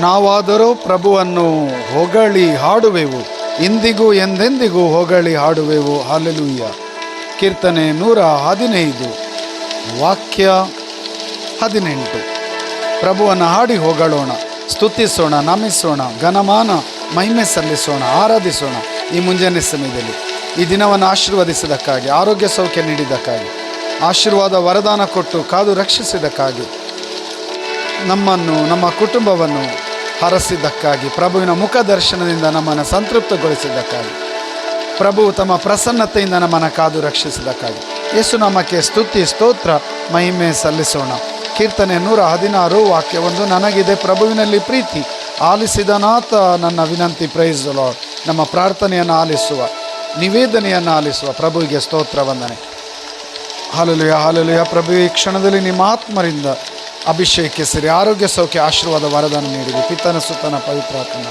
ನಾವಾದರೂ ಪ್ರಭುವನ್ನು ಹೊಗಳಿ ಹಾಡುವೆವು, ಇಂದಿಗೂ ಎಂದೆಂದಿಗೂ ಹೊಗಳಿ ಹಾಡುವೆವು. ಹಲ್ಲೆಲೂಯ. ಕೀರ್ತನೆ 115 ವಾಕ್ಯ 18. ಪ್ರಭುವನ್ನು ಹಾಡಿ ಹೊಗಳೋಣ, ಸ್ತುತಿಸೋಣ, ನಮಿಸೋಣ, ಘನಮಾನ ಮಹಿಮೆ ಸಲ್ಲಿಸೋಣ, ಆರಾಧಿಸೋಣ. ಈ ಮುಂಜಾನೆ ಸಮಯದಲ್ಲಿ ಈ ದಿನವನ್ನು ಆಶೀರ್ವದಿಸಿದ್ದಕ್ಕಾಗಿ, ಆರೋಗ್ಯ ಸೌಖ್ಯ ನೀಡಿದ್ದಕ್ಕಾಗಿ, ಆಶೀರ್ವಾದ ವರದಾನ ಕೊಟ್ಟು ಕಾದು ರಕ್ಷಿಸಿದ್ದಕ್ಕಾಗಿ, ನಮ್ಮನ್ನು ನಮ್ಮ ಕುಟುಂಬವನ್ನು ಹರಸಿದ್ದಕ್ಕಾಗಿ, ಪ್ರಭುವಿನ ಮುಖ ದರ್ಶನದಿಂದ ನಮ್ಮನ್ನು ಸಂತೃಪ್ತಗೊಳಿಸಿದ್ದಕ್ಕಾಗಿ, ಪ್ರಭು ತಮ್ಮ ಪ್ರಸನ್ನತೆಯಿಂದ ನಮ್ಮನ್ನು ಕಾದು ರಕ್ಷಿಸಿದ್ದಕ್ಕಾಗಿ ಯೇಸು ನಾಮಕ್ಕೆ ಸ್ತುತಿ ಸ್ತೋತ್ರ ಮಹಿಮೆ ಸಲ್ಲಿಸೋಣ. ಕೀರ್ತನೆ 116 ವಾಕ್ಯ 1. ನನಗಿದೆ ಪ್ರಭುವಿನಲ್ಲಿ ಪ್ರೀತಿ, ಆಲಿಸಿದನಾತ ನನ್ನ ವಿನಂತಿ. Praise the lord. ನಮ್ಮ ಪ್ರಾರ್ಥನೆಯನ್ನು ಆಲಿಸುವ, ನಿವೇದನೆಯನ್ನು ಆಲಿಸುವ ಪ್ರಭುವಿಗೆ ಸ್ತೋತ್ರ ವಂದನೆ. Hallelujah, hallelujah. ಪ್ರಭು ಈ ಕ್ಷಣದಲ್ಲಿ ನಿಮ್ಮ ಆತ್ಮರಿಂದ ಅಭಿಷೇಕಿಸಿರಿ, ಆರೋಗ್ಯ ಸೌಖ್ಯ ಆಶೀರ್ವಾದ ವರದಾನ ನೀಡಿರಿ. ಪಿತನ ಸುತನ ಪವಿತ್ರಾತ್ಮನ